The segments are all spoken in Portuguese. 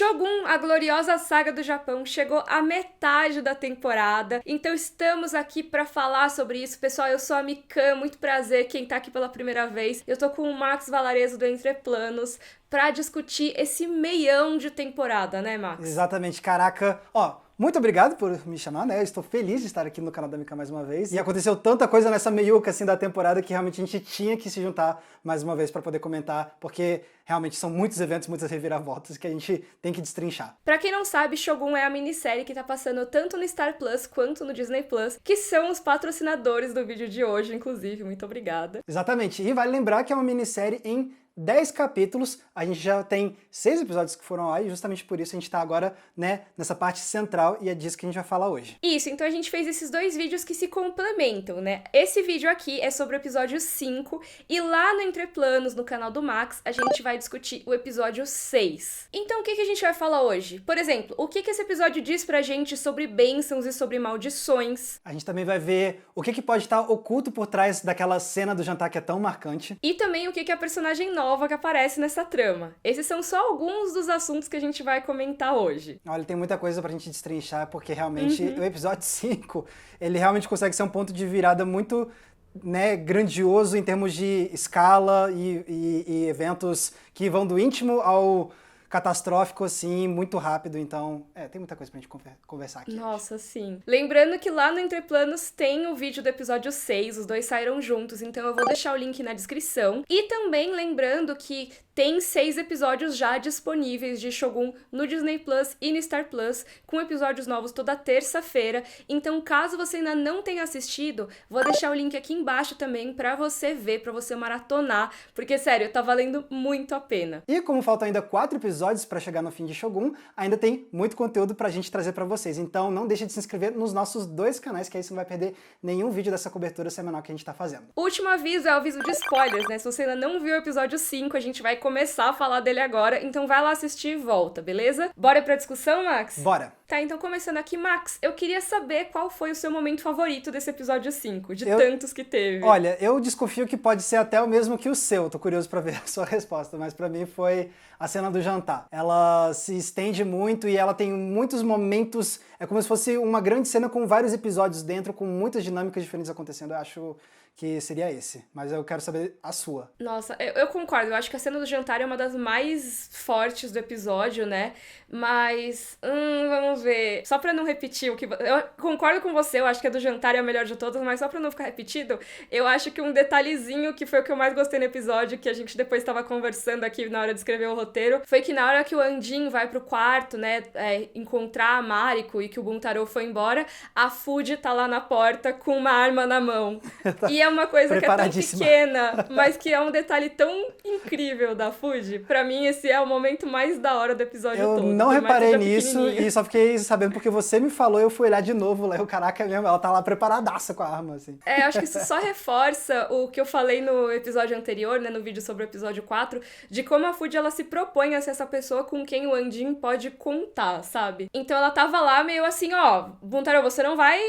Shogun, a gloriosa saga do Japão, chegou à metade da temporada, então estamos aqui pra falar sobre isso. Pessoal, eu sou a Mikan, muito prazer quem tá aqui pela primeira vez. Eu tô com o Max Valarezo do Entre Planos pra discutir esse meião de temporada, né, Max? Exatamente, caraca. Ó, muito obrigado por me chamar, né? Eu estou feliz de estar aqui no canal da Mikan mais uma vez. E aconteceu tanta coisa nessa meiuca, assim, da temporada que realmente a gente tinha que se juntar mais uma vez para poder comentar, porque realmente são muitos eventos, muitas reviravoltas que a gente tem que destrinchar. Pra quem não sabe, Shogun é a minissérie que tá passando tanto no Star Plus quanto no Disney Plus, que são os patrocinadores do vídeo de hoje, inclusive. Muito obrigada. Exatamente. E vale lembrar que é uma minissérie em 10 capítulos, a gente já tem 6 episódios que foram lá e justamente por isso a gente tá agora, né, nessa parte central e é disso que a gente vai falar hoje. Isso, então a gente fez esses dois vídeos que se complementam, né? Esse vídeo aqui é sobre o episódio 5 e lá no Entre Planos, no canal do Max, a gente vai discutir o episódio 6. Então o que a gente vai falar hoje? Por exemplo, o que esse episódio diz pra gente sobre bênçãos e sobre maldições? A gente também vai ver o que pode estar oculto por trás daquela cena do jantar que é tão marcante. E também o que a personagem nova que aparece nessa trama. Esses são só alguns dos assuntos que a gente vai comentar hoje. Olha, tem muita coisa pra gente destrinchar, porque realmente o episódio 5, ele realmente consegue ser um ponto de virada muito, né, grandioso em termos de escala e eventos que vão do íntimo ao catastrófico, assim, muito rápido, então, tem muita coisa pra gente conversar aqui. Nossa, sim. Lembrando que lá no Entre Planos tem o vídeo do episódio 6, os dois saíram juntos, então eu vou deixar o link na descrição. E também lembrando que tem 6 episódios já disponíveis de Shogun no Disney Plus e no Star Plus, com episódios novos toda terça-feira. Então, caso você ainda não tenha assistido, vou deixar o link aqui embaixo também pra você ver, pra você maratonar, porque, sério, tá valendo muito a pena. E como faltam ainda 4 episódios pra chegar no fim de Shogun, ainda tem muito conteúdo pra gente trazer pra vocês. Então, não deixe de se inscrever nos nossos 2 canais, que aí você não vai perder nenhum vídeo dessa cobertura semanal que a gente tá fazendo. Último aviso é o aviso de spoilers, né? Se você ainda não viu o episódio 5, a gente vai começar a falar dele agora, então vai lá assistir e volta, beleza? Bora pra discussão, Max? Bora! Tá, então começando aqui, Max, eu queria saber qual foi o seu momento favorito desse episódio 5, de tantos que teve. Olha, eu desconfio que pode ser até o mesmo que o seu, tô curioso pra ver a sua resposta, mas pra mim foi a cena do jantar. Ela se estende muito e ela tem muitos momentos, é como se fosse uma grande cena com vários episódios dentro, com muitas dinâmicas diferentes acontecendo. Eu acho que seria esse, mas eu quero saber a sua. Nossa, eu concordo, eu acho que a cena do jantar é uma das mais fortes do episódio, né? Mas, vamos ver. Só pra não repetir o que... Eu concordo com você, eu acho que a do jantar é a melhor de todas, mas só pra não ficar repetido, eu acho que um detalhezinho que foi o que eu mais gostei no episódio, que a gente depois tava conversando aqui na hora de escrever o roteiro, foi que na hora que o Andin vai pro quarto, né, encontrar a Mariko e que o Buntaro foi embora, a Fuji tá lá na porta com uma arma na mão. E é uma coisa que é tão pequena, mas que é um detalhe tão incrível da Fuji. Pra mim, esse é o momento mais da hora do episódio todo. Eu não reparei nisso e só fiquei sabendo porque você me falou, eu fui olhar de novo lá, o caraca mesmo, ela tá lá preparadaça com a arma, assim. Acho que isso só reforça o que eu falei no episódio anterior, né, no vídeo sobre o episódio 4, de como a Fuji, ela se propõe a ser essa pessoa com quem o Andin pode contar, sabe? Então ela tava lá meio assim, ó, Buntaro, você não vai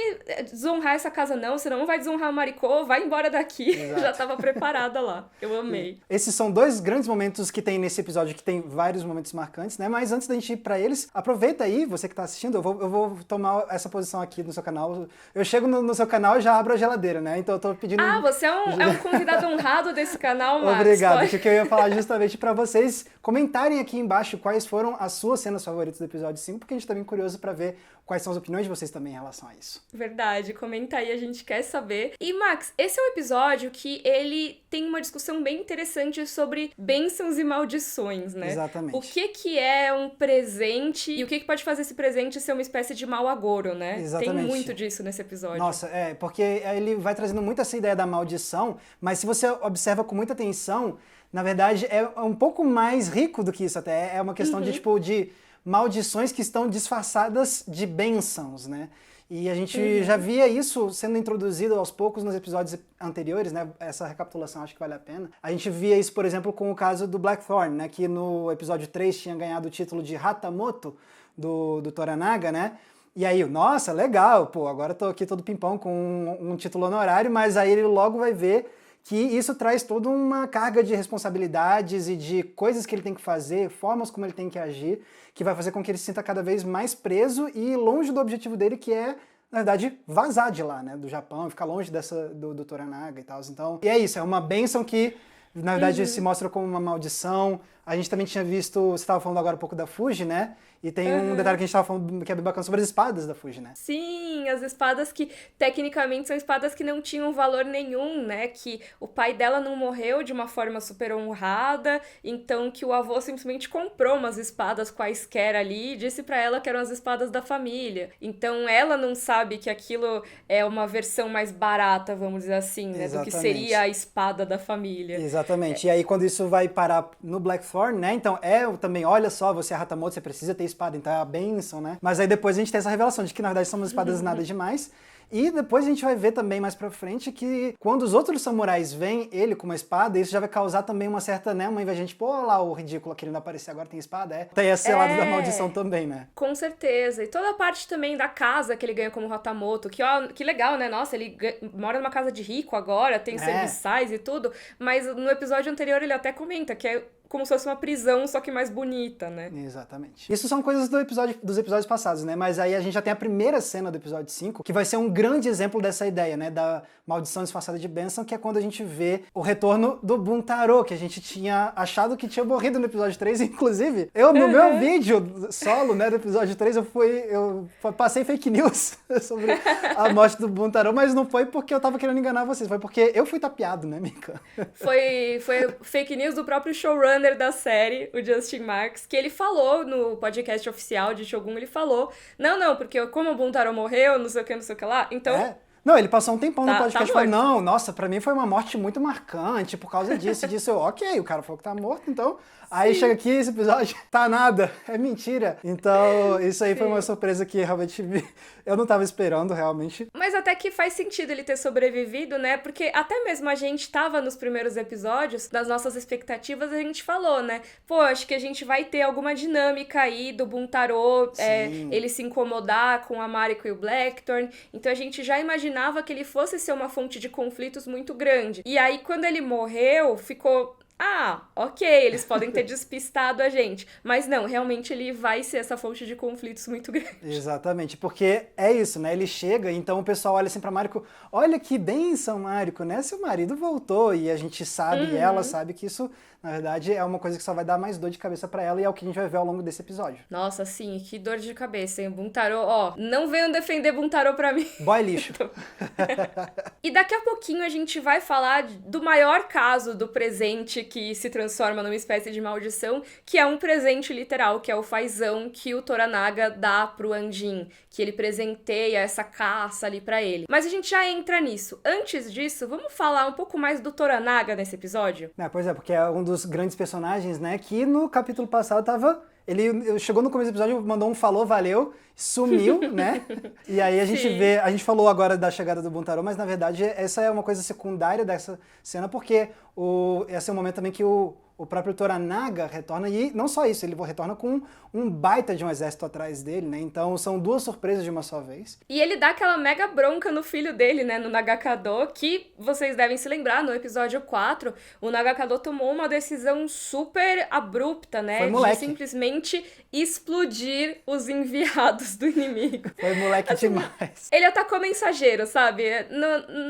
desonrar essa casa não, você não vai desonrar a Mariko, vai embora daqui. Já tava preparada lá. Eu amei. Esses são 2 grandes momentos que tem nesse episódio, que tem vários momentos marcantes, né? Mas antes da gente ir pra eles, aproveita aí, você que tá assistindo, eu vou tomar essa posição aqui no seu canal. Eu chego no seu canal e já abro a geladeira, né? Então eu tô pedindo... você é um convidado honrado desse canal, Max. Obrigado, porque eu ia falar justamente pra vocês comentarem aqui embaixo quais foram as suas cenas favoritas do episódio 5, porque a gente tá bem curioso pra ver quais são as opiniões de vocês também em relação a isso. Verdade, comenta aí, a gente quer saber. E, Max, esse é um episódio que ele tem uma discussão bem interessante sobre bênçãos e maldições, né? Exatamente. O que é um presente e o que pode fazer esse presente ser uma espécie de mau agouro, né? Exatamente. Tem muito disso nesse episódio. Nossa, porque ele vai trazendo muito essa ideia da maldição, mas se você observa com muita atenção, na verdade é um pouco mais rico do que isso até. É uma questão de maldições que estão disfarçadas de bênçãos, né? E a gente já via isso sendo introduzido aos poucos nos episódios anteriores, né? Essa recapitulação acho que vale a pena. A gente via isso, por exemplo, com o caso do Blackthorn, né? Que no episódio 3 tinha ganhado o título de Hatamoto do Toranaga, né? E aí, nossa, legal, pô, agora tô aqui todo pimpão com um título honorário, mas aí ele logo vai ver que isso traz toda uma carga de responsabilidades e de coisas que ele tem que fazer, formas como ele tem que agir, que vai fazer com que ele se sinta cada vez mais preso e longe do objetivo dele, que é, na verdade, vazar de lá, né, do Japão, ficar longe do Toranaga e tal. Então, e é isso, é uma bênção que, na verdade, se mostra como uma maldição. A gente também tinha visto, você estava falando agora um pouco da Fuji, né? E tem um detalhe que a gente estava falando que é bem bacana sobre as espadas da Fuji, né? Sim, as espadas que tecnicamente são espadas que não tinham valor nenhum, né? Que o pai dela não morreu de uma forma super honrada, então que o avô simplesmente comprou umas espadas quaisquer ali e disse pra ela que eram as espadas da família. Então ela não sabe que aquilo é uma versão mais barata, vamos dizer assim, né? Do que seria a espada da família. Exatamente. E aí quando isso vai parar no Blackthorn, né? Então também, olha só, você é Hatamoto, você precisa ter espada, então é a bênção, né? Mas aí depois a gente tem essa revelação de que na verdade são umas espadas nada demais. E depois a gente vai ver também mais pra frente que quando os outros samurais veem ele com uma espada, isso já vai causar também uma certa, né, uma inveja, tipo, olha lá o ridículo querendo aparecer agora tem espada, é. Tem esse lado da maldição também, né? Com certeza. E toda a parte também da casa que ele ganha como Hatamoto, que ó, que legal, né? Nossa, ele mora numa casa de rico agora, tem serviçais e tudo, mas no episódio anterior ele até comenta que é como se fosse uma prisão, só que mais bonita, né? Exatamente. Isso são coisas dos episódios passados, né? Mas aí a gente já tem a primeira cena do episódio 5, que vai ser um grande exemplo dessa ideia, né? Da maldição disfarçada de bênção, que é quando a gente vê o retorno do Buntaro, que a gente tinha achado que tinha morrido no episódio 3. Inclusive, no meu vídeo solo, né, do episódio 3, eu passei fake news sobre a morte do Buntaro, mas não foi porque eu tava querendo enganar vocês, foi porque eu fui tapeado, né, Mika? Foi fake news do próprio showrunner da série, o Justin Marks, que ele falou no podcast oficial de Shogun, ele falou, não, porque como o Buntaro morreu, não sei o que lá, então... Não, ele passou um tempão no podcast e falou, não, nossa, pra mim foi uma morte muito marcante por causa disso. Ok, o cara falou que tá morto, então... Aí chega aqui, esse episódio, tá nada, é mentira. Então, isso aí foi uma surpresa que realmente eu não tava esperando, realmente. Mas até que faz sentido ele ter sobrevivido, né? Porque até mesmo a gente tava nos primeiros episódios, das nossas expectativas, a gente falou, né? Pô, acho que a gente vai ter alguma dinâmica aí do Buntaro, ele se incomodar com a Mariko e o Blackthorn. Então a gente já imaginava que ele fosse ser uma fonte de conflitos muito grande. E aí, quando ele morreu, ficou... ok, eles podem ter despistado a gente. Mas não, realmente ele vai ser essa fonte de conflitos muito grande. Exatamente, porque é isso, né? Ele chega, então o pessoal olha assim pra Mariko, olha que bênção, Mariko, né? Seu marido voltou, e a gente sabe, e ela sabe que isso, na verdade, é uma coisa que só vai dar mais dor de cabeça pra ela, e é o que a gente vai ver ao longo desse episódio. Nossa, sim, que dor de cabeça, hein? Buntaro, ó, não venham defender Buntaro pra mim. Boy lixo. E daqui a pouquinho a gente vai falar do maior caso do presente que se transforma numa espécie de maldição, que é um presente literal, que é o fazão que o Toranaga dá pro Anjin, que ele presenteia essa caça ali pra ele. Mas a gente já entra nisso. Antes disso, vamos falar um pouco mais do Toranaga nesse episódio? Pois é, porque é um dos grandes personagens, né, que no capítulo passado tava... Ele chegou no começo do episódio, mandou um falou, valeu, sumiu, né? E aí a gente falou agora da chegada do Buntaro, mas na verdade essa é uma coisa secundária dessa cena, porque esse é o momento também que o próprio Toranaga retorna, e não só isso, ele retorna com um baita de um exército atrás dele, né? Então são duas surpresas de uma só vez. E ele dá aquela mega bronca no filho dele, né? No Nagakado, que vocês devem se lembrar, no episódio 4, o Nagakado tomou uma decisão super abrupta, né? Foi moleque. De simplesmente explodir os enviados do inimigo. Foi moleque assim, demais. Ele atacou mensageiro, sabe?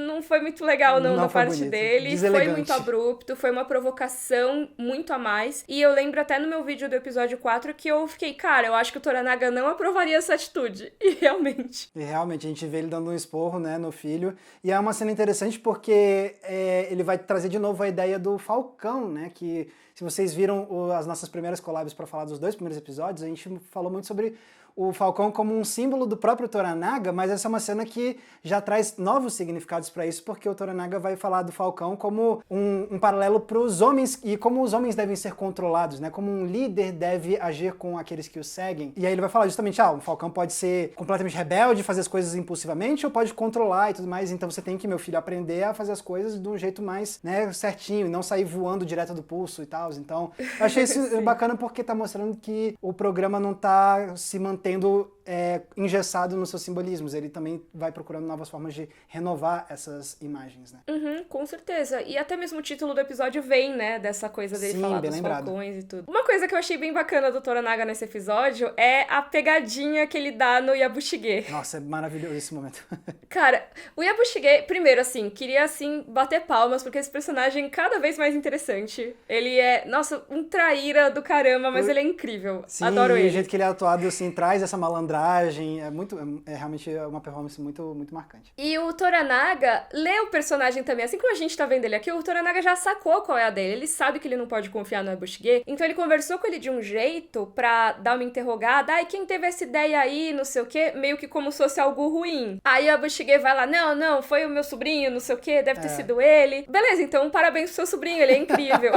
Não foi muito legal, não da parte bonito. Dele. Foi muito abrupto, foi uma provocação muito a mais. E eu lembro até no meu vídeo do episódio 4 que eu fiquei, cara, eu acho que o Toranaga não aprovaria essa atitude. E realmente. A gente vê ele dando um esporro, né, no filho. E é uma cena interessante porque ele vai trazer de novo a ideia do Falcão, né, que se vocês viram as nossas primeiras collabs para falar dos 2 primeiros episódios, a gente falou muito sobre o Falcão como um símbolo do próprio Toranaga, mas essa é uma cena que já traz novos significados para isso, porque o Toranaga vai falar do Falcão como um paralelo para os homens, e como os homens devem ser controlados, né? Como um líder deve agir com aqueles que o seguem. E aí ele vai falar justamente, um falcão pode ser completamente rebelde, fazer as coisas impulsivamente, ou pode controlar e tudo mais. Então você tem que, meu filho, aprender a fazer as coisas de um jeito mais, né, certinho, e não sair voando direto do pulso e tal. Então, eu achei isso bacana porque tá mostrando que o programa não tá se mantendo engessado nos seus simbolismos. Ele também vai procurando novas formas de renovar essas imagens, né? Com certeza. E até mesmo o título do episódio vem, né, dessa coisa dele falar dos falcões e tudo. Uma coisa que eu achei bem bacana do Toranaga nesse episódio é a pegadinha que ele dá no Yabushige. Nossa, é maravilhoso esse momento. Cara, o Yabushige, primeiro, assim, queria, assim, bater palmas, porque esse personagem é cada vez mais interessante. Ele é, nossa, um traíra do caramba, mas ele é incrível. Sim, adoro ele. E o jeito que ele é atuado, assim, traz essa malandragem, é realmente uma performance muito, muito marcante. E o Toranaga lê o personagem também, assim como a gente tá vendo ele aqui, o Toranaga já sacou qual é a dele, ele sabe que ele não pode confiar no Yabushige, então ele conversou com ele de um jeito pra dar uma interrogada, quem teve essa ideia aí, não sei o quê, meio que como se fosse algo ruim. Aí o Yabushige vai lá, não, foi o meu sobrinho, não sei o quê, deve ter sido ele. Beleza, então parabéns pro seu sobrinho, ele é incrível.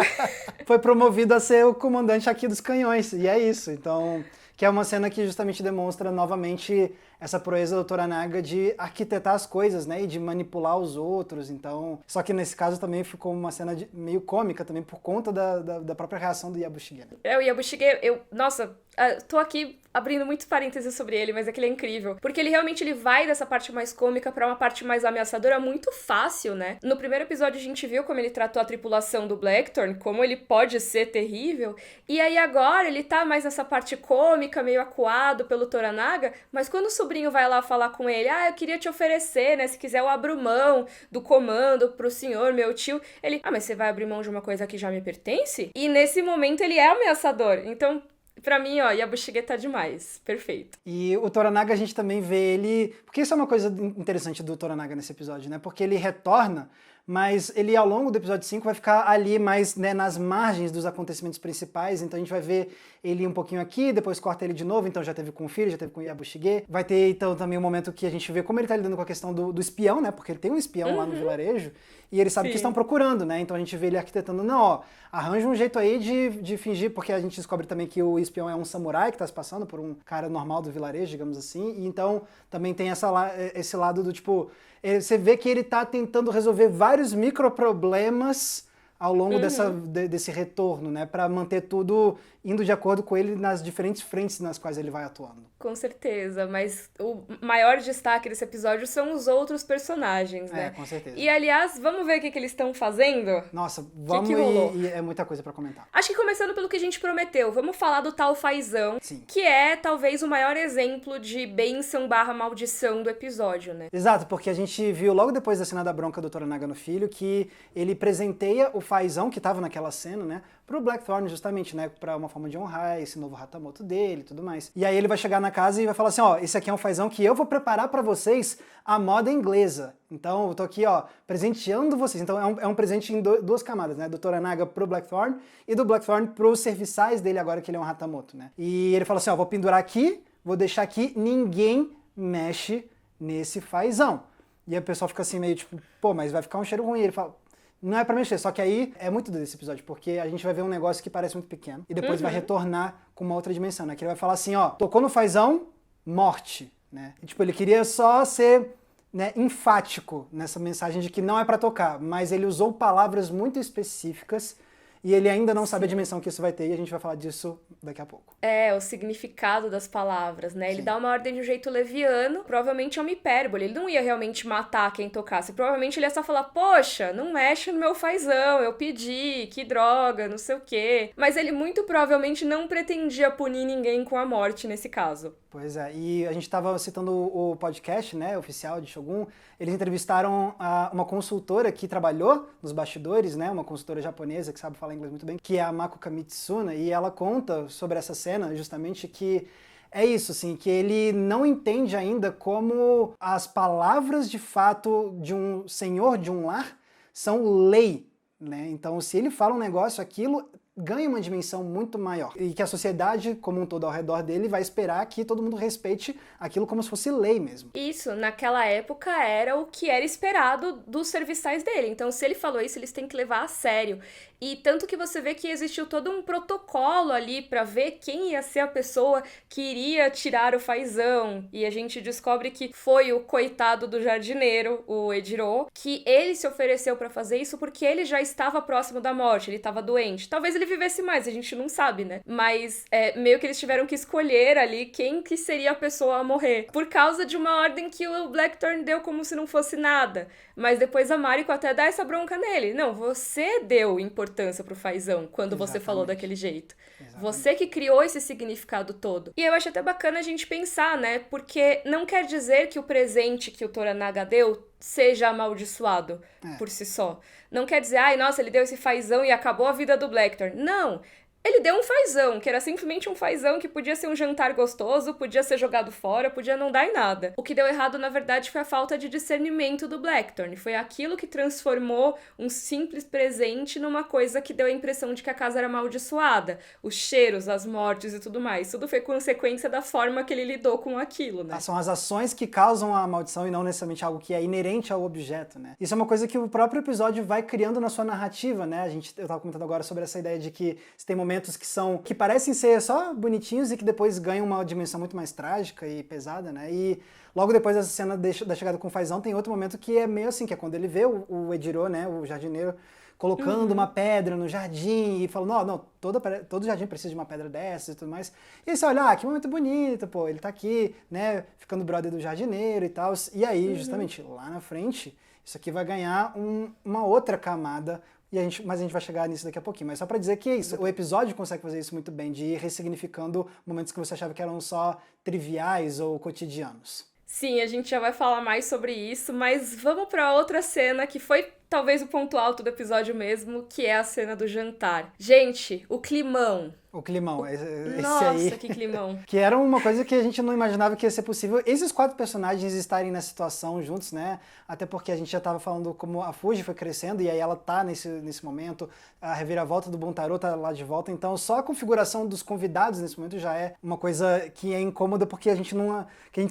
Foi promovido a ser o comandante aqui dos canhões, e é isso, então... Que é uma cena que justamente demonstra novamente essa proeza do Toranaga de arquitetar as coisas, né? E de manipular os outros, então... Só que nesse caso também ficou uma cena meio cômica também, por conta da própria reação do Yabushige, né? O Yabushige, nossa, tô aqui abrindo muitos parênteses sobre ele, mas é que ele é incrível. Porque ele realmente vai dessa parte mais cômica pra uma parte mais ameaçadora muito fácil, né? No primeiro episódio a gente viu como ele tratou a tripulação do Blackthorn, como ele pode ser terrível. E aí agora ele tá mais nessa parte cômica, meio acuado pelo Toranaga, mas quando o sobrinho vai lá falar com ele, eu queria te oferecer, né? Se quiser eu abro mão do comando pro senhor, meu tio. Ele, mas você vai abrir mão de uma coisa que já me pertence? E nesse momento ele é ameaçador. Então... Pra mim, Yabushige tá demais. Perfeito. E o Toranaga, a gente também vê ele... Porque isso é uma coisa interessante do Toranaga nesse episódio, né? Porque ele retorna, mas ele, ao longo do episódio 5, vai ficar ali mais, né, nas margens dos acontecimentos principais. Então a gente vai ver ele um pouquinho aqui, depois corta ele de novo. Então já teve com o filho, já teve com o Yabushige. Vai ter, então, também um momento que a gente vê como ele tá lidando com a questão do espião, né? Porque ele tem um espião lá no vilarejo. E ele sabe que estão procurando, né? Então a gente vê ele arquitetando, arranja um jeito aí de fingir, porque a gente descobre também que o espião é um samurai que tá se passando por um cara normal do vilarejo, digamos assim. E então também tem esse lado do tipo... Você vê que ele tá tentando resolver vários microproblemas ao longo desse retorno, né? Pra manter tudo indo de acordo com ele nas diferentes frentes nas quais ele vai atuando. Com certeza, mas o maior destaque desse episódio são os outros personagens, né? Com certeza. E, aliás, vamos ver o que eles estão fazendo? Nossa, vamos e é muita coisa pra comentar. Acho que começando pelo que a gente prometeu, vamos falar do tal Fazão, que é talvez o maior exemplo de bênção/maldição do episódio, né? Exato, porque a gente viu logo depois da cena da bronca do Toranaga no filho que ele presenteia o Fazão, que tava naquela cena, né? Pro Blackthorn, justamente, né? Pra uma forma de honrar esse novo Hatamoto dele e tudo mais. E aí ele vai chegar na casa e vai falar assim, esse aqui é um Fazão que eu vou preparar pra vocês a moda inglesa. Então eu tô aqui, presenteando vocês. Então é um presente em duas camadas, né? Do Toranaga pro Blackthorn e do Blackthorn pros serviçais dele agora que ele é um Hatamoto, né? E ele fala assim, vou pendurar aqui, vou deixar aqui, ninguém mexe nesse Fazão. E aí o pessoal fica assim meio tipo, mas vai ficar um cheiro ruim. E ele fala... Não é pra mexer, só que aí é muito desse episódio, porque a gente vai ver um negócio que parece muito pequeno e depois vai retornar com uma outra dimensão, né? Que ele vai falar assim, tocou no Fazão, morte, né? E, tipo, ele queria só ser, né, enfático nessa mensagem de que não é pra tocar, mas ele usou palavras muito específicas e ele ainda não sabe a dimensão que isso vai ter e a gente vai falar disso daqui a pouco. O significado das palavras, né? Ele dá uma ordem de um jeito leviano, provavelmente é uma hipérbole. Ele não ia realmente matar quem tocasse. Provavelmente ele ia só falar, poxa, não mexe no meu Fazão, eu pedi, que droga, não sei o quê. Mas ele muito provavelmente não pretendia punir ninguém com a morte nesse caso. Pois é, e a gente estava citando o podcast, né, oficial de Shogun. Eles entrevistaram uma consultora que trabalhou nos bastidores, né, uma consultora japonesa que sabe falar inglês muito bem, que é a Mako Kamitsuna, e ela conta sobre essa cena, justamente que é isso, assim, que ele não entende ainda como as palavras de fato de um senhor de um lar são lei, né? Então, se ele fala um negócio, aquilo ganha uma dimensão muito maior. E que a sociedade, como um todo ao redor dele, vai esperar que todo mundo respeite aquilo como se fosse lei mesmo. Isso, naquela época era o que era esperado dos serviçais dele. Então, se ele falou isso, eles têm que levar a sério. E tanto que você vê que existiu todo um protocolo ali pra ver quem ia ser a pessoa que iria tirar o fazão. E a gente descobre que foi o coitado do jardineiro, o Ejiro, que ele se ofereceu pra fazer isso porque ele já estava próximo da morte, ele estava doente. Talvez ele vivesse mais, a gente não sabe, né? Mas meio que eles tiveram que escolher ali quem que seria a pessoa a morrer. Por causa de uma ordem que o Blackthorn deu como se não fosse nada. Mas depois a Mariko até dá essa bronca nele. Não, você deu importância pro fazão quando você falou daquele jeito. Exatamente. Você que criou esse significado todo. E eu acho até bacana a gente pensar, né? Porque não quer dizer que o presente que o Toranaga deu seja amaldiçoado por si só. Não quer dizer, ai, nossa, ele deu esse fazão e acabou a vida do Blackthorn. Não! Ele deu um fazão, que era simplesmente um fazão que podia ser um jantar gostoso, podia ser jogado fora, podia não dar em nada. O que deu errado, na verdade, foi a falta de discernimento do Blackthorn. Foi aquilo que transformou um simples presente numa coisa que deu a impressão de que a casa era amaldiçoada. Os cheiros, as mortes e tudo mais. Tudo foi consequência da forma que ele lidou com aquilo, né? São as ações que causam a maldição e não necessariamente algo que é inerente ao objeto, né? Isso é uma coisa que o próprio episódio vai criando na sua narrativa, né? Eu tava comentando agora sobre essa ideia de que você tem momentos que parecem ser só bonitinhos e que depois ganham uma dimensão muito mais trágica e pesada, né? E logo depois dessa cena da chegada com o fazão, tem outro momento que é meio assim, que é quando ele vê o Ejiro, né, o jardineiro, colocando uma pedra no jardim e falando, não, todo jardim precisa de uma pedra dessas e tudo mais. E aí você olha, que momento bonito, pô, ele tá aqui, né, ficando brother do jardineiro e tal. E aí, justamente, lá na frente, isso aqui vai ganhar uma outra camada. Mas a gente vai chegar nisso daqui a pouquinho. Mas só pra dizer que é isso, o episódio consegue fazer isso muito bem, de ir ressignificando momentos que você achava que eram só triviais ou cotidianos. Sim, a gente já vai falar mais sobre isso, mas vamos pra outra cena que foi talvez o ponto alto do episódio mesmo, que é a cena do jantar. Gente, o climão. O climão, esse Nossa, aí. que climão. Que era uma coisa que a gente não imaginava que ia ser possível. Esses 4 personagens estarem nessa situação juntos, né? Até porque a gente já estava falando como a Fuji foi crescendo e aí ela tá nesse momento. A reviravolta do Buntaro tá lá de volta. Então só a configuração dos convidados nesse momento já é uma coisa que é incômoda porque a gente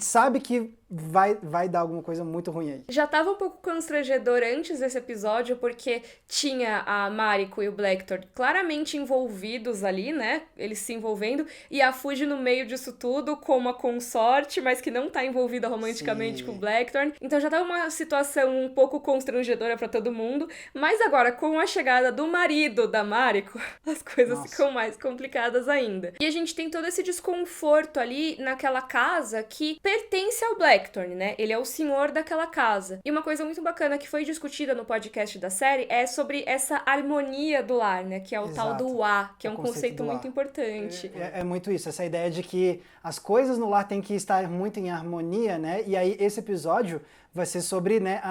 sabe que vai dar alguma coisa muito ruim aí. Já tava um pouco constrangedor antes desse episódio, porque tinha a Mariko e o Blackthorn claramente envolvidos ali, né? Eles se envolvendo, e a Fuji no meio disso tudo, com uma consorte, mas que não tá envolvida romanticamente com o Blackthorn. Então já tava uma situação um pouco constrangedora pra todo mundo, mas agora, com a chegada do marido da Mariko, as coisas ficam mais complicadas ainda. E a gente tem todo esse desconforto ali naquela casa que pertence ao Blackthorn, né? Ele é o senhor daquela casa. E uma coisa muito bacana que foi discutida no podcast da série é sobre essa harmonia do lar, né? Que é o tal do Wa, que é um conceito muito importante. É muito isso, essa ideia de que as coisas no lar têm que estar muito em harmonia, né? E aí esse episódio vai ser sobre, né,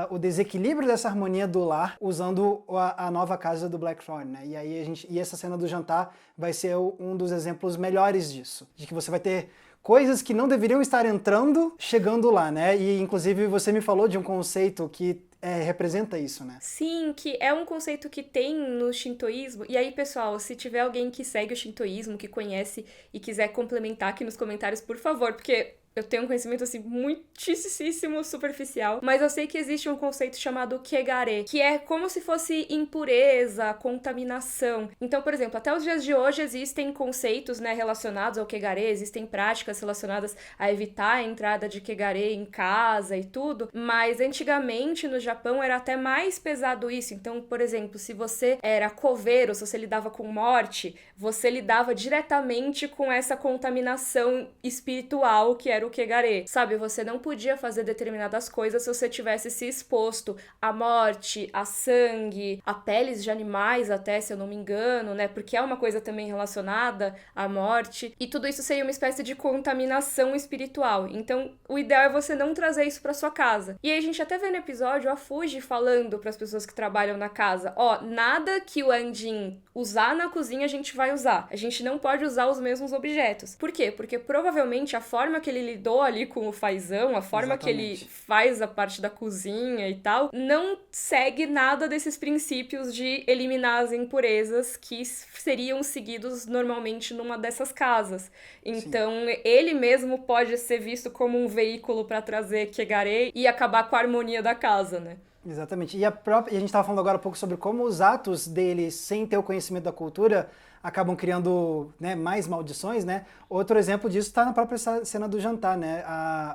o desequilíbrio dessa harmonia do lar usando a nova casa do Blackthorn, né? E aí essa cena do jantar vai ser um dos exemplos melhores disso, de que você vai ter coisas que não deveriam estar entrando, chegando lá, né? E inclusive você me falou de um conceito que representa isso, né? Sim, que é um conceito que tem no shintoísmo. E aí, pessoal, se tiver alguém que segue o shintoísmo, que conhece e quiser complementar aqui nos comentários, por favor, porque eu tenho um conhecimento, assim, muitíssimo superficial, mas eu sei que existe um conceito chamado kegare, que é como se fosse impureza, contaminação. Então, por exemplo, até os dias de hoje existem conceitos, né, relacionados ao kegare, existem práticas relacionadas a evitar a entrada de kegare em casa e tudo, mas antigamente no Japão era até mais pesado isso. Então, por exemplo, se você era coveiro, se você lidava com morte, você lidava diretamente com essa contaminação espiritual que era o kegare, sabe? Você não podia fazer determinadas coisas se você tivesse se exposto à morte, a sangue, a peles de animais até, se eu não me engano, né? Porque é uma coisa também relacionada à morte. E tudo isso seria uma espécie de contaminação espiritual. Então, o ideal é você não trazer isso pra sua casa. E aí a gente até vê no episódio a Fuji falando pras pessoas que trabalham na casa, nada que o Anjin usar na cozinha a gente vai usar. A gente não pode usar os mesmos objetos. Por quê? Porque provavelmente a forma que ele lidou ali com o fazão, a forma que ele faz a parte da cozinha e tal, não segue nada desses princípios de eliminar as impurezas que seriam seguidos normalmente numa dessas casas. Então, ele mesmo pode ser visto como um veículo para trazer Kegarei e acabar com a harmonia da casa, né? Exatamente. E a gente estava falando agora um pouco sobre como os atos dele, sem ter o conhecimento da cultura, acabam criando, né, mais maldições, né? Outro exemplo disso está na própria cena do jantar, né?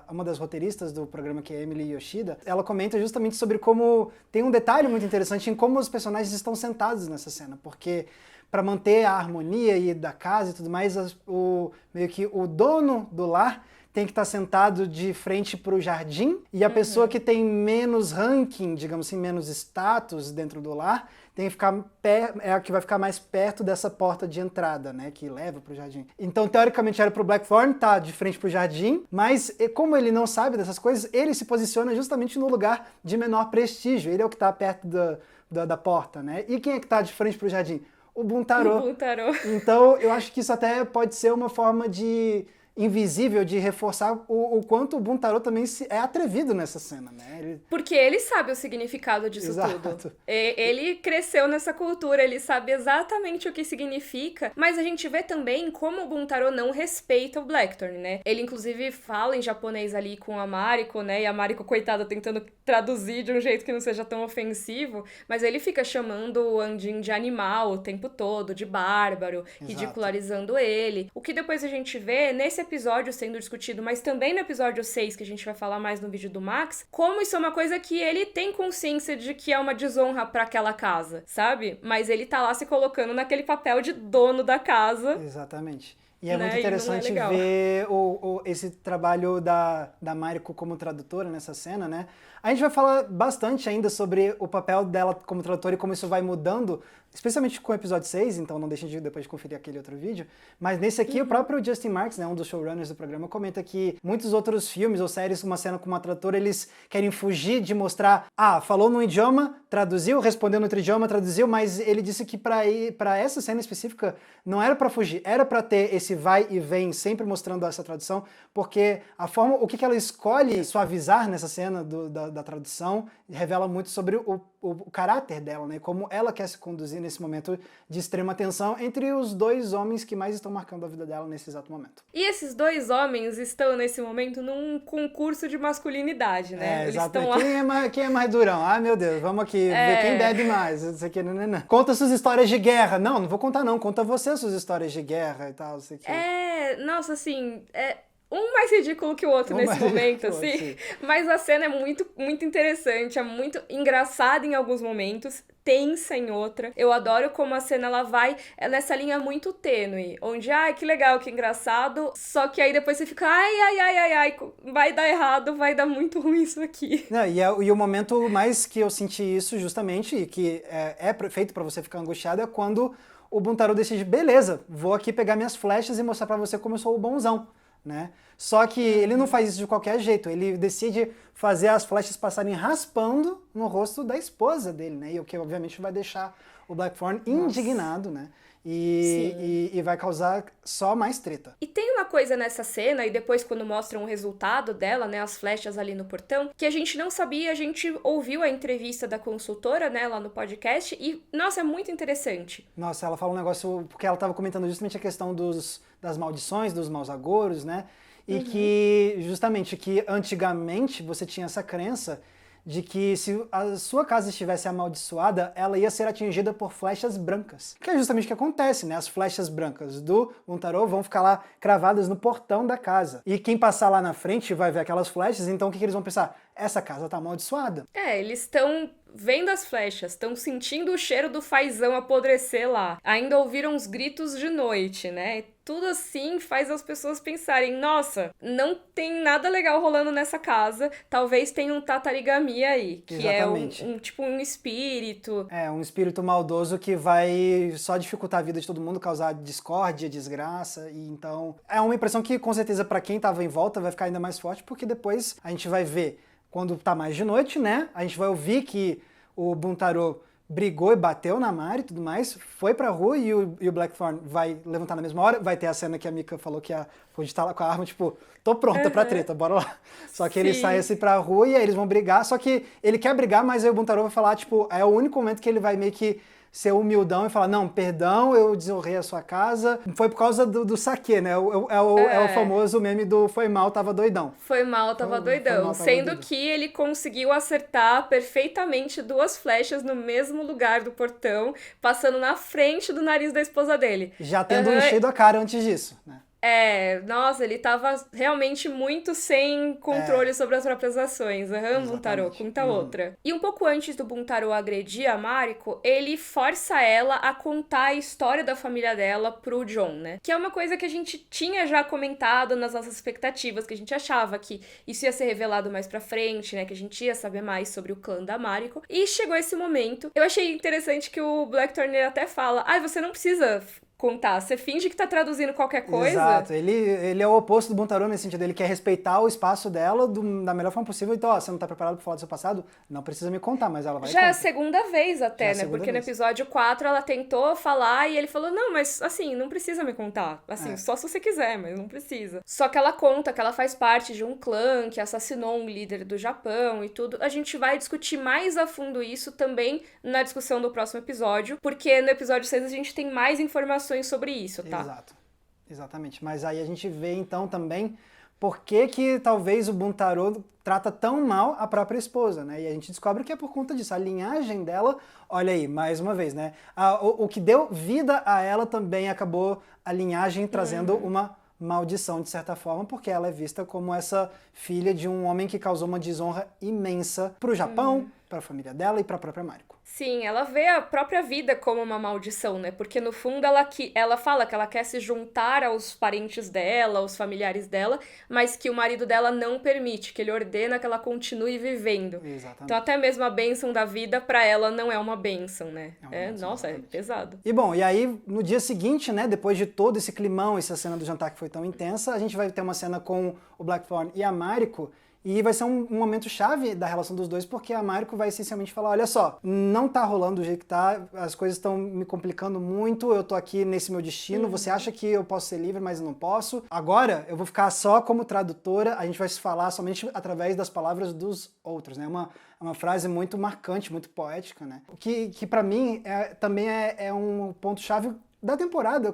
Uma das roteiristas do programa, que é Emily Yoshida, ela comenta justamente sobre como tem um detalhe muito interessante em como os personagens estão sentados nessa cena, porque para manter a harmonia e da casa e tudo mais, meio que o dono do lar tem que estar sentado de frente para o jardim, e a pessoa que tem menos ranking, digamos assim, menos status dentro do lar, tem que ficar é a que vai ficar mais perto dessa porta de entrada, né, que leva para o jardim. Então, teoricamente, era para o Blackthorn estar de frente para o jardim, mas como ele não sabe dessas coisas, ele se posiciona justamente no lugar de menor prestígio. Ele é o que está perto da porta, né? E quem é que está de frente para o jardim? O Buntaro. Então, eu acho que isso até pode ser uma forma de invisível de reforçar o quanto o Buntaro também é atrevido nessa cena, né? Porque ele sabe o significado disso tudo. Ele cresceu nessa cultura, ele sabe exatamente o que significa, mas a gente vê também como o Buntaro não respeita o Blackthorn, né? Ele, inclusive, fala em japonês ali com a Mariko, né? E a Mariko, coitada, tentando traduzir de um jeito que não seja tão ofensivo, mas ele fica chamando o Anjin de animal o tempo todo, de bárbaro, ridicularizando ele. O que depois a gente vê nesse episódio sendo discutido, mas também no episódio 6, que a gente vai falar mais no vídeo do Max, como isso é uma coisa que ele tem consciência de que é uma desonra pra aquela casa, sabe? Mas ele tá lá se colocando naquele papel de dono da casa. Exatamente. E é muito interessante ver esse trabalho da Mariko como tradutora nessa cena, né? A gente vai falar bastante ainda sobre o papel dela como tradutora e como isso vai mudando, especialmente com o episódio 6, então não deixem de depois conferir aquele outro vídeo. Mas nesse aqui, o próprio Justin Marks, né, um dos showrunners do programa, comenta que muitos outros filmes ou séries com uma cena com uma tradutora, eles querem fugir de mostrar, falou num idioma, traduziu, respondeu no outro idioma, traduziu, mas ele disse que para essa cena específica não era para fugir, era para ter esse vai e vem, sempre mostrando essa tradução, porque a forma, o que ela escolhe suavizar nessa cena da tradução revela muito sobre o caráter dela, né? Como ela quer se conduzir nesse momento de extrema tensão entre os dois homens que mais estão marcando a vida dela nesse exato momento. E esses dois homens estão, nesse momento, num concurso de masculinidade, né? Eles estão lá... Quem é mais durão? Meu Deus, vamos aqui ver quem bebe mais. Isso aqui, não. Conta suas histórias de guerra. Não vou contar não. Conta você suas histórias de guerra e tal. Isso aqui. Nossa, assim... Um mais ridículo que o outro nesse momento, assim. Mas a cena é muito, muito interessante, é muito engraçada em alguns momentos, tensa em outra. Eu adoro como a cena ela vai nessa linha muito tênue, onde, que legal, que engraçado, só que aí depois você fica, ai, vai dar errado, vai dar muito ruim isso aqui. E o momento mais que eu senti isso, justamente, e que é feito pra você ficar angustiado, é quando o Buntaro decide, beleza, vou aqui pegar minhas flechas e mostrar pra você como eu sou o bonzão. Né? Só que ele não faz isso de qualquer jeito, ele decide fazer as flechas passarem raspando no rosto da esposa dele, né? E o que obviamente vai deixar o Blackthorn indignado, né? E vai causar só mais treta. E tem uma coisa nessa cena, e depois quando mostram o resultado dela, né, as flechas ali no portão, que a gente não sabia, a gente ouviu a entrevista da consultora, né, lá no podcast, e, nossa, é muito interessante. Nossa, ela fala um negócio, porque ela estava comentando justamente a questão das maldições, dos maus agouros, né, e que, justamente, que antigamente você tinha essa crença de que se a sua casa estivesse amaldiçoada, ela ia ser atingida por flechas brancas. Que é justamente o que acontece, né? As flechas brancas do Buntaro vão ficar lá cravadas no portão da casa. E quem passar lá na frente vai ver aquelas flechas, então o que eles vão pensar? Essa casa tá amaldiçoada. Eles estão vendo as flechas, estão sentindo o cheiro do fazão apodrecer lá. Ainda ouviram os gritos de noite, né? Tudo assim faz as pessoas pensarem, nossa, não tem nada legal rolando nessa casa, talvez tenha um tatarigami aí, que exatamente. É tipo um espírito. Um espírito maldoso que vai só dificultar a vida de todo mundo, causar discórdia, desgraça, e então é uma impressão que com certeza pra quem tava em volta vai ficar ainda mais forte, porque depois a gente vai ver, quando tá mais de noite, né, a gente vai ouvir que o Buntaro brigou e bateu na Mari e tudo mais, foi pra rua e o Blackthorn vai levantar na mesma hora, vai ter a cena que a Mika falou que a Ruth tá lá com a arma, tipo, tô pronta pra treta, bora lá. Só que ele sai assim pra rua e aí eles vão brigar, só que ele quer brigar, mas aí o Buntaro vai falar, tipo, é o único momento que ele vai meio que ser humildão e falar, não, perdão, eu desonrei a sua casa. Foi por causa do saque, né? É o famoso meme do foi mal, tava doidão. Foi mal, tava doidão. Sendo que ele conseguiu acertar perfeitamente 2 flechas no mesmo lugar do portão, passando na frente do nariz da esposa dele. Já tendo enchido a cara antes disso, né? Nossa, ele tava realmente muito sem controle sobre as próprias ações. Buntaro, conta outra. E um pouco antes do Buntaro agredir a Mariko, ele força ela a contar a história da família dela pro John, né? Que é uma coisa que a gente tinha já comentado nas nossas expectativas, que a gente achava que isso ia ser revelado mais pra frente, né? Que a gente ia saber mais sobre o clã da Mariko. E chegou esse momento. Eu achei interessante que o Blackthorn até fala, você não precisa contar, você finge que tá traduzindo qualquer coisa. Exato, ele é o oposto do Buntaro nesse sentido, ele quer respeitar o espaço dela da melhor forma possível, então, você não tá preparado pra falar do seu passado? Não precisa me contar, mas ela vai Já é a segunda vez até, né, porque no vez. episódio 4 ela tentou falar e ele falou, não, mas assim, não precisa me contar, assim, só se você quiser, mas não precisa. Só que ela conta que ela faz parte de um clã que assassinou um líder do Japão e tudo, a gente vai discutir mais a fundo isso também na discussão do próximo episódio, porque no episódio 6 a gente tem mais informações sobre isso, tá? Exato, exatamente. Mas aí a gente vê então também por que talvez o Buntaro trata tão mal a própria esposa, né? E a gente descobre que é por conta disso. A linhagem dela, olha aí, mais uma vez, né? O que deu vida a ela também acabou a linhagem trazendo uma maldição, de certa forma, porque ela é vista como essa filha de um homem que causou uma desonra imensa pro Japão, pra família dela e pra própria Mariko. Sim, ela vê a própria vida como uma maldição, né? Porque no fundo ela fala que ela quer se juntar aos parentes dela, aos familiares dela, mas que o marido dela não permite, que ele ordena que ela continue vivendo. Exatamente. Então até mesmo a bênção da vida pra ela não é uma bênção, né? Nossa, é pesado. E bom, e aí no dia seguinte, né, depois de todo esse climão, essa cena do jantar que foi tão intensa, a gente vai ter uma cena com o Blackthorn e a Mariko. E vai ser um momento chave da relação dos dois, porque a Mariko vai essencialmente falar, olha só, não tá rolando do jeito que tá, as coisas estão me complicando muito, eu tô aqui nesse meu destino, você acha que eu posso ser livre, mas eu não posso. Agora, eu vou ficar só como tradutora, a gente vai se falar somente através das palavras dos outros, né? Uma frase muito marcante, muito poética, né? O que para mim também é um ponto-chave da temporada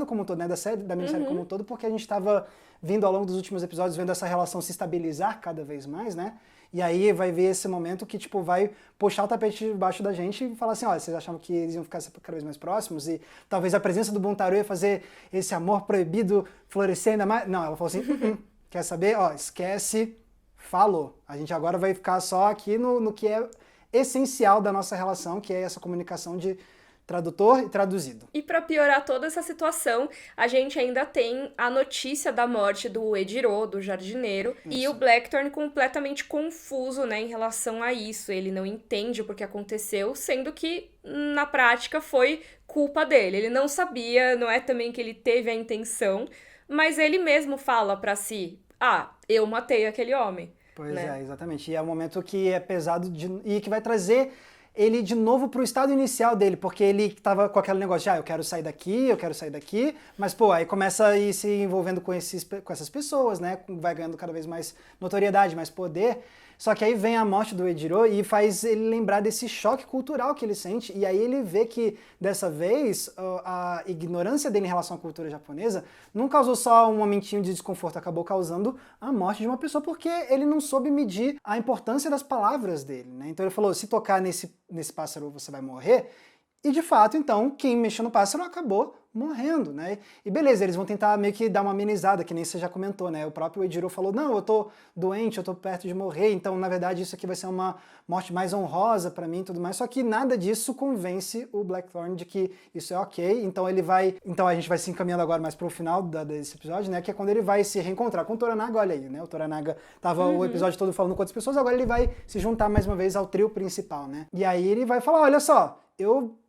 como um todo, né? Da minissérie como um todo, porque a gente estava vindo ao longo dos últimos episódios, vendo essa relação se estabilizar cada vez mais, né? E aí vai ver esse momento que, tipo, vai puxar o tapete debaixo da gente e falar assim, olha, vocês achavam que eles iam ficar cada vez mais próximos e talvez a presença do Buntaro ia fazer esse amor proibido florescer ainda mais? Não, ela falou assim, quer saber? Ó, esquece, falou. A gente agora vai ficar só aqui no que é essencial da nossa relação, que é essa comunicação de tradutor e traduzido. E pra piorar toda essa situação, a gente ainda tem a notícia da morte do Ejiro, do jardineiro, e o Blackthorn completamente confuso, né, em relação a isso. Ele não entende o porquê aconteceu, sendo que na prática foi culpa dele. Ele não sabia, não é também que ele teve a intenção, mas ele mesmo fala pra si, eu matei aquele homem. Pois né? Exatamente. E é um momento que é pesado e que vai trazer ele de novo pro estado inicial dele, porque ele tava com aquele negócio de, eu quero sair daqui, mas, pô, aí começa a ir se envolvendo com essas pessoas, né, vai ganhando cada vez mais notoriedade, mais poder, só que aí vem a morte do Ejiro e faz ele lembrar desse choque cultural que ele sente, e aí ele vê que, dessa vez, a ignorância dele em relação à cultura japonesa não causou só um momentinho de desconforto, acabou causando a morte de uma pessoa, porque ele não soube medir a importância das palavras dele, né? Então ele falou, se tocar nesse pássaro você vai morrer, e de fato, então, quem mexeu no pássaro acabou morrendo, né? E beleza, eles vão tentar meio que dar uma amenizada, que nem você já comentou, né? O próprio Ejiro falou, não, eu tô doente, eu tô perto de morrer, então, na verdade, isso aqui vai ser uma morte mais honrosa pra mim e tudo mais, só que nada disso convence o Blackthorn de que isso é ok, então a gente vai se encaminhando agora mais pro final desse episódio, né? Que é quando ele vai se reencontrar com o Toranaga, olha aí, né? O Toranaga tava o episódio todo falando com outras pessoas, agora ele vai se juntar mais uma vez ao trio principal, né? E aí ele vai falar, olha só,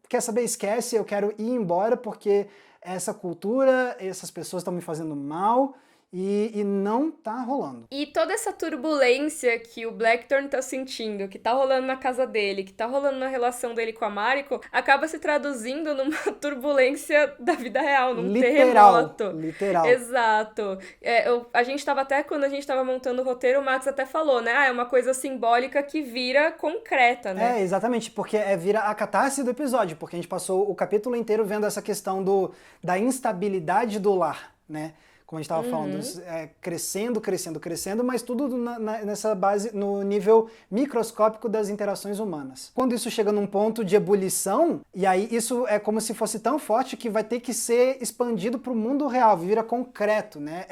quer saber, esquece, eu quero ir embora porque essa cultura, essas pessoas estão me fazendo mal e não tá rolando. E toda essa turbulência que o Blackthorn tá sentindo, que tá rolando na casa dele, que tá rolando na relação dele com a Mariko, acaba se traduzindo numa turbulência da vida real, num terremoto. Literal. Exato. A gente tava até, quando a gente tava montando o roteiro, o Max até falou, né? É uma coisa simbólica que vira concreta, né? Exatamente, porque vira a catarse do episódio, porque a gente passou o capítulo inteiro vendo essa questão da instabilidade do lar, né? Como a gente estava falando, crescendo, mas tudo nessa base, no nível microscópico das interações humanas. Quando isso chega num ponto de ebulição, e aí isso é como se fosse tão forte que vai ter que ser expandido para o mundo real, vira concreto, né?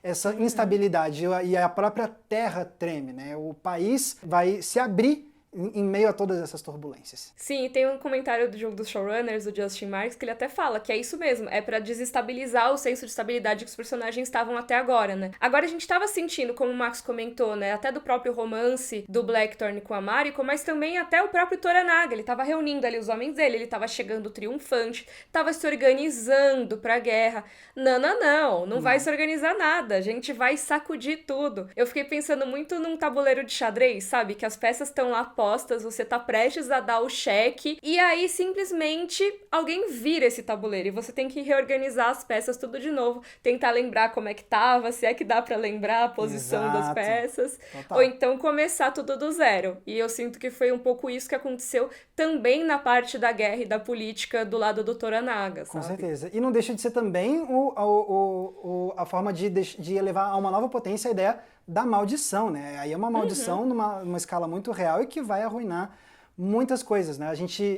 Essa instabilidade, e a própria terra treme, né? O país vai se abrir em meio a todas essas turbulências. Sim, tem um comentário do jogo dos showrunners, do Justin Marks, que ele até fala que é isso mesmo, é pra desestabilizar o senso de estabilidade que os personagens estavam até agora, né? Agora a gente tava sentindo, como o Max comentou, né, até do próprio romance do Blackthorn com a Mariko, mas também até o próprio Toranaga, ele tava reunindo ali os homens dele, ele tava chegando triunfante, tava se organizando pra guerra. Não vai se organizar nada, a gente vai sacudir tudo. Eu fiquei pensando muito num tabuleiro de xadrez, sabe? Que as peças estão lá postas, você tá prestes a dar o cheque, e aí simplesmente alguém vira esse tabuleiro, e você tem que reorganizar as peças tudo de novo, tentar lembrar como é que tava, se é que dá pra lembrar a posição das peças, ou então começar tudo do zero. E eu sinto que foi um pouco isso que aconteceu também na parte da guerra e da política do lado do Toranaga, sabe? Com certeza. E não deixa de ser também a forma de elevar a uma nova potência a ideia da maldição, né? Aí é uma maldição numa escala muito real e que vai arruinar muitas coisas, né?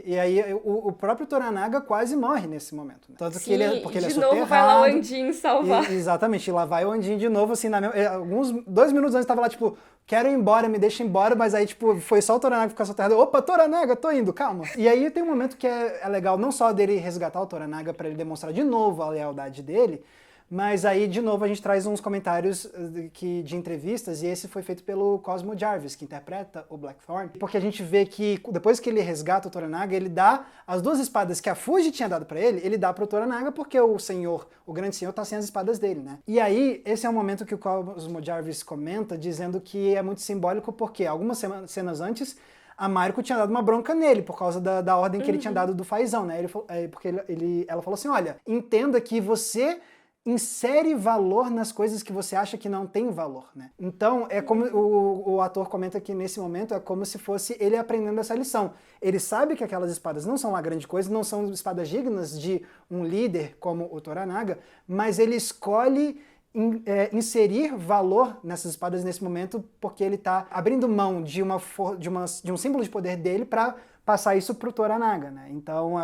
E aí o próprio Toranaga quase morre nesse momento, né? Tanto que porque ele é soterrado. De novo vai lá o Andin salvar. Exatamente, lá vai o Andin de novo, assim, alguns 2 minutos antes tava lá, tipo, quero ir embora, me deixa embora, mas aí, tipo, foi só o Toranaga ficar soterrado. Opa, Toranaga, tô indo, calma. E aí tem um momento que é legal, não só dele resgatar o Toranaga pra ele demonstrar de novo a lealdade dele, mas aí, de novo, a gente traz uns comentários de entrevistas, e esse foi feito pelo Cosmo Jarvis, que interpreta o Blackthorn, porque a gente vê que, depois que ele resgata o Toranaga, ele dá as 2 espadas que a Fuji tinha dado pra ele dá pro Toranaga, porque o grande senhor, tá sem as espadas dele, né? E aí, esse é o momento que o Cosmo Jarvis comenta, dizendo que é muito simbólico, porque algumas cenas antes, a Mariko tinha dado uma bronca nele, por causa da ordem que ele tinha dado do fazão, né? Porque ela falou assim, olha, entenda que você insere valor nas coisas que você acha que não tem valor, né? Então, é como o ator comenta que nesse momento é como se fosse ele aprendendo essa lição. Ele sabe que aquelas espadas não são lá grande coisa, não são espadas dignas de um líder como o Toranaga, mas ele escolhe inserir valor nessas espadas nesse momento porque ele está abrindo mão de um símbolo de poder dele para passar isso pro Toranaga, né? Então,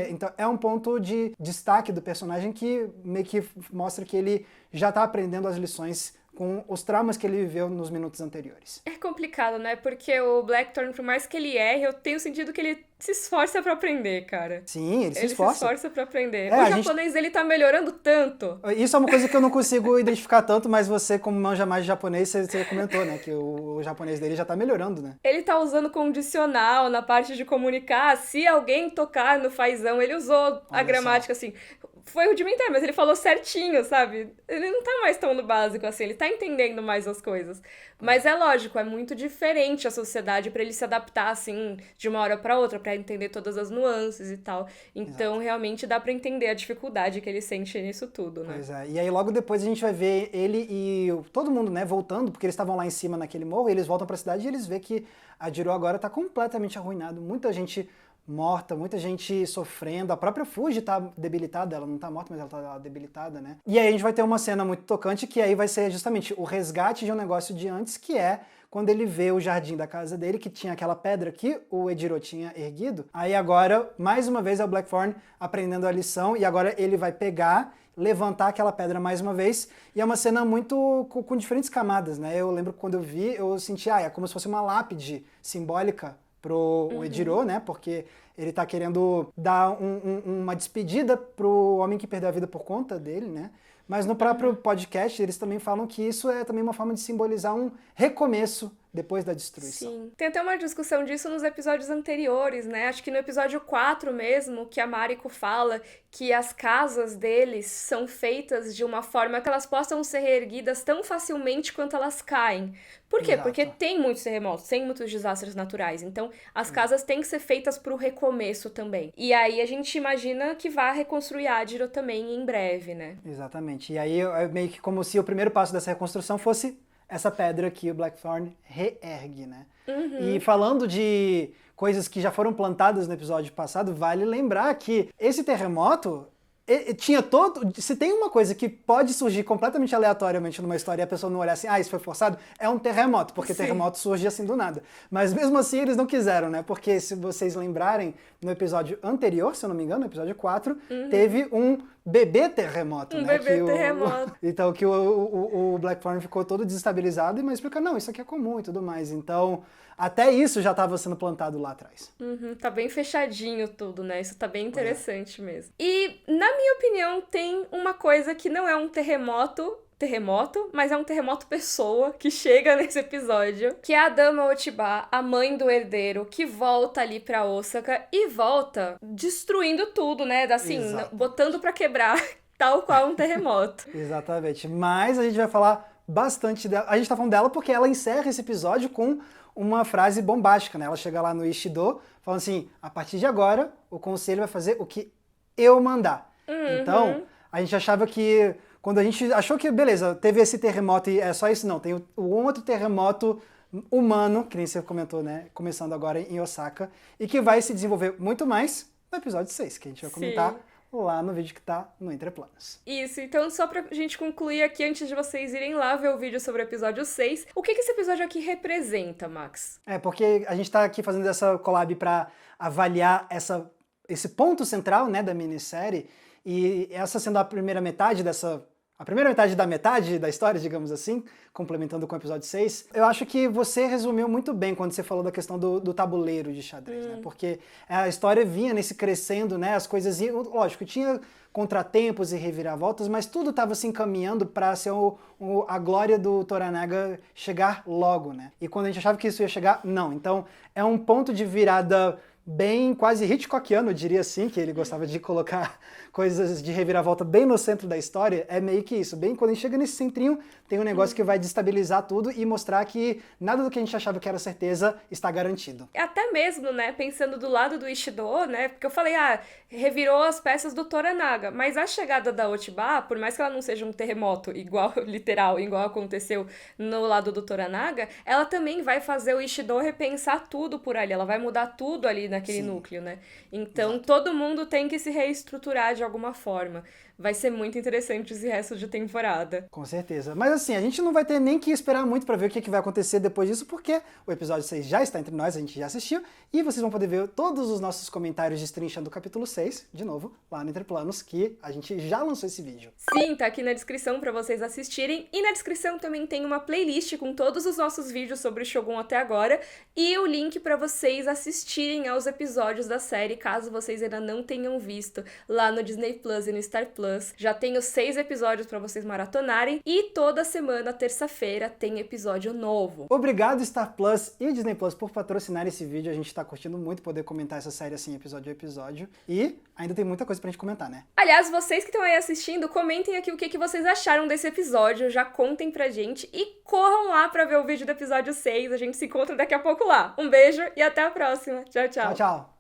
então é um ponto de destaque do personagem que meio que mostra que ele já tá aprendendo as lições com os traumas que ele viveu nos minutos anteriores. É complicado, né? Porque o Blackthorn, por mais que ele erre, eu tenho sentido que ele se esforça pra aprender, cara. Sim, ele se esforça. Ele se esforça pra aprender. O japonês dele tá melhorando tanto. Isso é uma coisa que eu não consigo identificar tanto, mas você, como manja mais de japonês, você comentou, né? Que o japonês dele já tá melhorando, né? Ele tá usando condicional na parte de comunicar. Se alguém tocar no fazão, ele usou a gramática assim. Foi rudimentar, mas ele falou certinho, sabe? Ele não tá mais tão no básico assim, ele tá entendendo mais as coisas. Mas é lógico, é muito diferente a sociedade pra ele se adaptar, assim, de uma hora pra outra, pra entender todas as nuances e tal. Então, realmente, dá pra entender a dificuldade que ele sente nisso tudo, né? Pois é. E aí, logo depois, a gente vai ver ele e todo mundo, né, voltando, porque eles estavam lá em cima naquele morro, e eles voltam pra cidade e eles vê que a Jiro agora tá completamente arruinado. Muita gente morta, muita gente sofrendo, a própria Fuji tá debilitada, ela não tá morta, mas ela tá debilitada, né? E aí a gente vai ter uma cena muito tocante, que aí vai ser justamente o resgate de um negócio de antes, que é quando ele vê o jardim da casa dele, que tinha aquela pedra que o Ejiro tinha erguido. Aí agora, mais uma vez, é o Blackthorn aprendendo a lição, e agora ele vai pegar, levantar aquela pedra mais uma vez, e é uma cena muito com diferentes camadas, né? Eu lembro que quando eu vi, eu senti, é como se fosse uma lápide simbólica pro Ejiro, né? Porque ele tá querendo dar uma despedida pro homem que perdeu a vida por conta dele, né? Mas no próprio podcast eles também falam que isso é também uma forma de simbolizar um recomeço depois da destruição. Sim. Tem até uma discussão disso nos episódios anteriores, né? Acho que no episódio 4 mesmo, que a Mariko fala que as casas deles são feitas de uma forma que elas possam ser reerguidas tão facilmente quanto elas caem. Por quê? Exato. Porque tem muitos terremotos, tem muitos desastres naturais. Então, as casas têm que ser feitas pro recomeço também. E aí, a gente imagina que vai reconstruir Adiro também em breve, né? Exatamente. E aí, é meio que como se o primeiro passo dessa reconstrução fosse essa pedra que o Blackthorn reergue, né? E falando de coisas que já foram plantadas no episódio passado, vale lembrar que esse terremoto tinha todo... Se tem uma coisa que pode surgir completamente aleatoriamente numa história e a pessoa não olhar assim, isso foi forçado, é um terremoto, porque terremoto surge assim do nada. Mas mesmo assim eles não quiseram, né? Porque se vocês lembrarem, no episódio anterior, se eu não me engano, no episódio 4, teve um bebê terremoto, né? Bebê terremoto. Então que o Blackthorn ficou todo desestabilizado, mas explica, não, isso aqui é comum e tudo mais. Então, até isso já estava sendo plantado lá atrás. Tá bem fechadinho tudo, né? Isso tá bem interessante mesmo. E, na minha opinião, tem uma coisa que não é um terremoto, mas é um terremoto pessoa que chega nesse episódio, que é a Dama Otiba, a mãe do herdeiro, que volta ali pra Osaka e volta destruindo tudo, né? Assim, botando pra quebrar, tal qual um terremoto. Exatamente. Mas a gente vai falar bastante dela. A gente tá falando dela porque ela encerra esse episódio com uma frase bombástica, né? Ela chega lá no Ishido, falando assim, a partir de agora, o conselho vai fazer o que eu mandar. Então, a gente achava que... Quando a gente achou que, beleza, teve esse terremoto e é só isso, não. Tem o outro terremoto humano, que nem você comentou, né? Começando agora em Osaka, e que vai se desenvolver muito mais no episódio 6, que a gente vai comentar lá no vídeo que tá no Entre Planos. Isso, então só pra gente concluir aqui, antes de vocês irem lá ver o vídeo sobre o episódio 6, o que esse episódio aqui representa, Max? Porque a gente tá aqui fazendo essa collab pra avaliar esse ponto central, né, da minissérie, e essa sendo a primeira metade da metade da história, digamos assim, complementando com o episódio 6, eu acho que você resumiu muito bem quando você falou da questão do tabuleiro de xadrez, né? Porque a história vinha nesse crescendo, né? As coisas iam, lógico, tinha contratempos e reviravoltas, mas tudo estava se encaminhando para ser a glória do Toranaga chegar logo, né? E quando a gente achava que isso ia chegar, não. Então, é um ponto de virada bem quase Hitchcockiano, eu diria assim, que ele gostava de colocar coisas de reviravolta bem no centro da história, é meio que isso. Bem, quando a gente chega nesse centrinho, tem um negócio que vai destabilizar tudo e mostrar que nada do que a gente achava que era certeza está garantido. Até mesmo, né, pensando do lado do Ishido, né, porque eu falei, revirou as peças do Toranaga, mas a chegada da Otiba, por mais que ela não seja um terremoto igual, literal, igual aconteceu no lado do Toranaga, ela também vai fazer o Ishido repensar tudo por ali, ela vai mudar tudo ali naquele núcleo, né? Então, todo mundo tem que se reestruturar de alguma forma. Vai ser muito interessante esse resto de temporada. Com certeza. Mas assim, a gente não vai ter nem que esperar muito pra ver o que vai acontecer depois disso, porque o episódio 6 já está entre nós, a gente já assistiu, e vocês vão poder ver todos os nossos comentários destrinchando o capítulo 6, de novo, lá no Entre Planos, que a gente já lançou esse vídeo. Sim, tá aqui na descrição pra vocês assistirem, e na descrição também tem uma playlist com todos os nossos vídeos sobre o Shogun até agora, e o link pra vocês assistirem aos episódios da série, caso vocês ainda não tenham visto, lá no Disney Plus e no Star Plus. Já tenho 6 episódios pra vocês maratonarem e toda semana, terça-feira, tem episódio novo. Obrigado Star Plus e Disney Plus por patrocinar esse vídeo. A gente tá curtindo muito poder comentar essa série assim, episódio a episódio. E ainda tem muita coisa pra gente comentar, né? Aliás, vocês que estão aí assistindo, comentem aqui o que vocês acharam desse episódio. Já contem pra gente e corram lá pra ver o vídeo do episódio 6. A gente se encontra daqui a pouco lá. Um beijo e até a próxima. Tchau, tchau. Tchau, tchau.